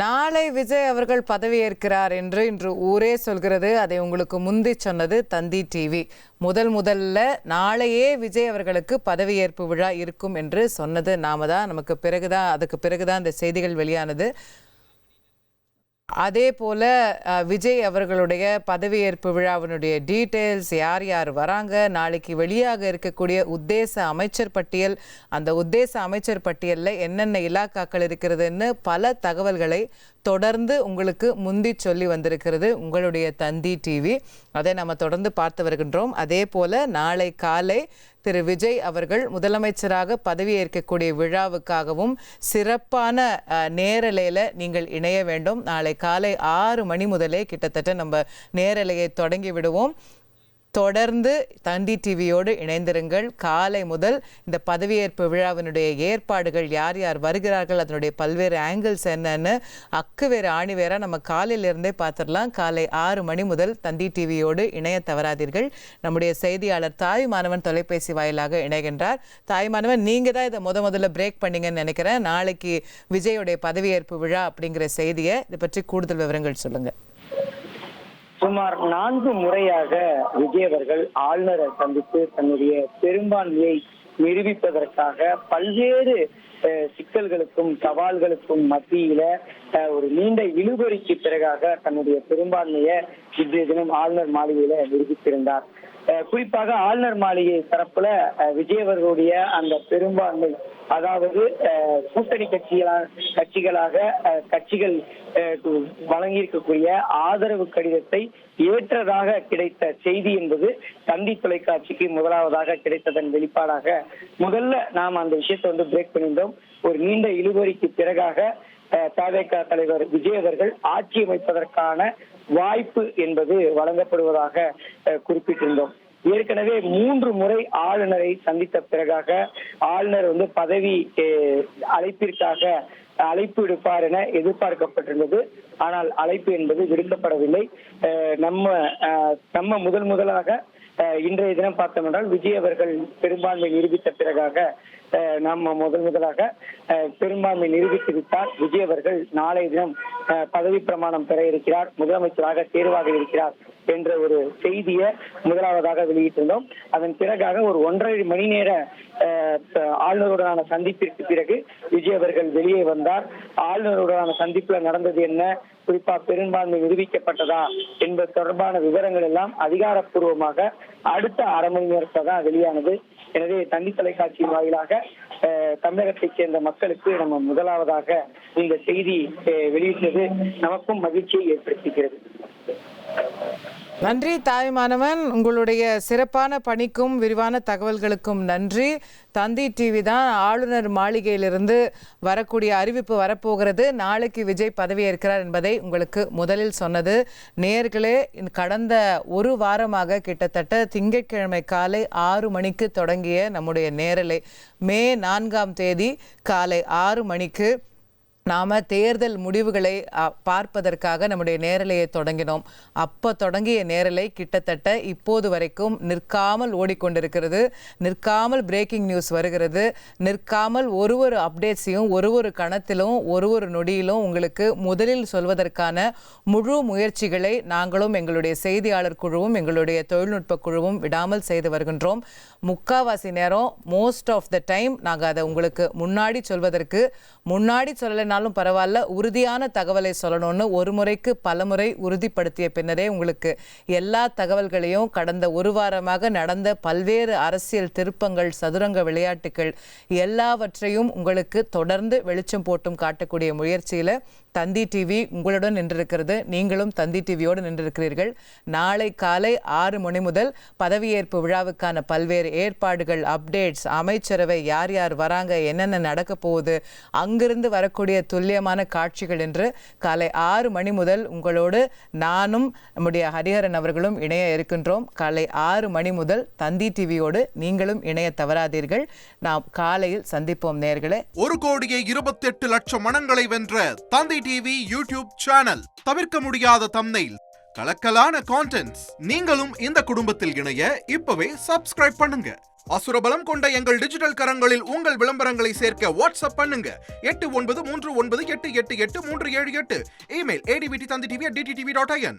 நாளை விஜய் அவர்கள் பதவியேற்கிறார் என்று இன்று ஊரே சொல்கிறது. அதை உங்களுக்கு முந்தி சொன்னது தந்தி டிவி. முதல்ல நாளையே விஜய் அவர்களுக்கு பதவியேற்பு விழா இருக்கும் என்று சொன்னது நாம தான். அதுக்கு பிறகுதான் இந்த செய்திகள் வெளியானது. அதே போல விஜய் அவர்களுடைய பதவியேற்பு விழாவினுடைய டீட்டெயில்ஸ், யார் யார் வராங்க, நாளைக்கு வெளியாக இருக்கக்கூடிய உத்தேச அமைச்சர் பட்டியல், அந்த உத்தேச அமைச்சர் பட்டியலில் என்னென்ன இலாக்காக்கள் இருக்கிறதுன்னு பல தகவல்களை தொடர்ந்து உங்களுக்கு முந்தி சொல்லி வந்திருக்கிறது உங்களுடைய தந்தி டிவி. அதை நம்ம தொடர்ந்து பார்த்து வருகின்றோம். அதே போல நாளை காலை திரு விஜய் அவர்கள் முதலமைச்சராக பதவியேற்கக்கூடிய விழாவுக்காகவும் சிறப்பான நேரலையில் நீங்கள் இணைய வேண்டும். நாளை காலை 6 மணி முதலே கிட்டத்தட்ட நம்ம நேரலையை தொடங்கி விடுவோம். தொடர்ந்து தந்தி டிவியோடு இணைந்திருங்கள். காலை முதல் இந்த பதவியேற்பு விழாவினுடைய ஏற்பாடுகள், யார் யார் வருகிறார்கள், அதனுடைய பல்வேறு ஆங்கிள்ஸ் என்னன்னு வேறு ஆணி வேற நம்ம காலையிலிருந்தே பார்த்துடலாம். காலை 6 மணி முதல் தந்தி டிவியோடு இணைய தவறாதீர்கள். நம்முடைய செய்தியாளர் தாய்மானவன் தொலைபேசி வாயிலாக இணைகின்றார். தாய்மானவன், நீங்கள் தான் இதை முதல்ல பிரேக் பண்ணீங்கன்னு நினைக்கிறேன். நாளைக்கு விஜயோடைய பதவியேற்பு விழா அப்படிங்கிற செய்தியை இதை பற்றி கூடுதல் விவரங்கள் சொல்லுங்கள். சுமார் 4 முறையாக விஜய் அவர்கள் ஆளுநரை சந்தித்து தன்னுடைய பெரும்பான்மையை நிரூபிப்பதற்காக பல்வேறு சிக்கல்களுக்கும் சவால்களுக்கும் மத்தியில ஒரு நீண்ட இழுபறிக்கு பிறகாக தன்னுடைய பெரும்பான்மையை இன்றைய தினம் ஆளுநர் மாளிகையில நிரூபித்திருந்தார். குறிப்பாக ஆளுநர் மாளிகை தரப்புல விஜய் அவர்களுடைய அந்த பெரும்பான்மை, அதாவது கூட்டணி கட்சிகள் வழங்கியிருக்கக்கூடிய ஆதரவு கடிதத்தை ஏற்றதாக கிடைத்த செய்தி என்பது தந்தி தொலைக்காட்சிக்கு முதலாவதாக கிடைத்ததன் வெளிப்பாடாக முதல்ல நாம் அந்த விஷயத்தை பிரேக் பண்ணியிருந்தோம். ஒரு நீண்ட இழுபறிக்கு பிறகாக தவேக தலைவர் விஜய் அவர்கள் ஆட்சி அமைப்பதற்கான வாய்ப்பு என்பது வழங்கப்படுவதாக குறிப்பிட்டிருந்தோம். ஏற்கனவே 3 முறை ஆளுநரை சந்தித்த பிறகாக ஆளுநர் பதவி அழைப்பிற்காக அழைப்பு விடுப்பார் என எதிர்பார்க்கப்பட்டிருந்தது. ஆனால் அழைப்பு என்பது விடுக்கப்படவில்லை. நம்ம முதலாக இன்றைய தினம் பார்த்தோம் என்றால் விஜய் அவர்கள் பெரும்பான்மை நிரூபித்த பிறகாக நம்ம முதலாக பெரும்பான்மை நிரூபித்து விட்டார். விஜய் அவர்கள் நாளைய தினம் பதவி பிரமாணம் பெற இருக்கிறார், முதலமைச்சராக தேர்வாக இருக்கிறார் என்ற ஒரு செய்தியை முதலாவதாக வெளியிட்டிருந்தோம். அதன் பிறகாக ஒரு 1.5 மணி நேர ஆளுநருடனான சந்திப்பிற்கு பிறகு விஜய் அவர்கள் வெளியே வந்தார். ஆளுநருடனான சந்திப்புல நடந்தது என்ன, குறிப்பா பெரும்பான்மை நிரூபிக்கப்பட்டதா என்பது தொடர்பான விவரங்கள் எல்லாம் அதிகாரப்பூர்வமாக அடுத்த அரை மணி நேரத்தில் தான் வெளியானது. எனவே தந்தி தொலைக்காட்சியின் வாயிலாக தமிழகத்தைச் சேர்ந்த மக்களுக்கு நம்ம முதலாவதாக இந்த செய்தி வெளியிட்டது நமக்கும் மகிழ்ச்சியை ஏற்படுத்துகிறது. நன்றி தாய்மானவன், உங்களுடைய சிறப்பான பணிக்கும் விரிவான தகவல்களுக்கும் நன்றி. தந்தி டிவி தான் ஆளுநர் மாளிகையிலிருந்து வரக்கூடிய அறிவிப்பு வரப்போகிறது. நாளைக்கு விஜய் பதவியேற்கிறார் என்பதை உங்களுக்கு முதலில் சொன்னது. நேயர்களே, கடந்த ஒரு வாரமாக கிட்டத்தட்ட திங்கட்கிழமை காலை 6 மணிக்கு தொடங்கிய நம்முடைய நேரலை மே 4ஆம் தேதி காலை 6 மணிக்கு நாம் தேர்தல் முடிவுகளை பார்ப்பதற்காக நம்முடைய நேரலையை தொடங்கினோம். அப்போ தொடங்கிய நேரலை கிட்டத்தட்ட இப்போது வரைக்கும் நிற்காமல் ஓடிக்கொண்டிருக்கிறது. நிற்காமல் பிரேக்கிங் நியூஸ் வருகிறது. நிற்காமல் ஒரு அப்டேட்ஸையும் ஒரு கணத்திலும் ஒரு நொடியிலும் உங்களுக்கு முதலில் சொல்வதற்கான முழு முயற்சிகளை நாங்களும் எங்களுடைய செய்தியாளர் குழுவும் எங்களுடைய தொழில்நுட்ப குழுவும் விடாமல் செய்து வருகின்றோம். முக்காவாசி நேரம், மோஸ்ட் ஆஃப் த டைம், நாங்கள் அதை உங்களுக்கு முன்னாடி சொல்லலைனாலும் பரவாயில்ல, உறுதியான தகவலை சொல்லணும்னு ஒரு முறைக்கு பலமுறை உறுதிப்படுத்திய பின்னரே உங்களுக்கு எல்லா தகவல்களையும் கடந்த ஒரு வாரமாக நடந்த பல்வேறு அரசியல் திருப்பங்கள், சதுரங்க விளையாட்டுகள் எல்லாவற்றையும் உங்களுக்கு தொடர்ந்து வெளிச்சம் போட்டும் காட்டக்கூடிய முயற்சியில் தந்தி டிவி உங்களுடன் நின்றிருக்கிறது. நீங்களும் தந்தி டிவியோடு நின்றிருக்கிறீர்கள். நாளை காலை 6 மணி முதல் பதவியேற்பு விழாவுக்கான பல்வேறு ஏற்பாடுகள், அப்டேட்ஸ், அமைச்சரவை, யார் யார் வராங்க, என்னென்ன நடக்க போகுது, அங்கிருந்து வரக்கூடிய துல்லியமான காட்சிகள் என்று காலை 6 மணி முதல் உங்களோடு நானும் நம்முடைய ஹரிஹரன் அவர்களும் இணைய இருக்கின்றோம். காலை 6 மணி முதல் தந்தி டிவியோடு நீங்களும் இணைய தவறாதீர்கள். நாம் காலையில் சந்திப்போம் நேயர்களே. 1,28,00,000 மனங்களை வென்ற தந்தி டிவி யூடியூப் சேனல். தவிர்க்க முடியாத தம்ப்நெயில், கலக்கலான கான்டென்ட்ஸ். நீங்களும் இந்த குடும்பத்தில் இணைய இப்பவே சப்ஸ்கிரைப் பண்ணுங்க. அசுரபலம் கொண்ட எங்கள் டிஜிட்டல் கரங்களில் உங்கள் விளம்பரங்களை சேர்க்க வாட்ஸ்அப் பண்ணுங்க 8939888838. Email advttv@dttv.in.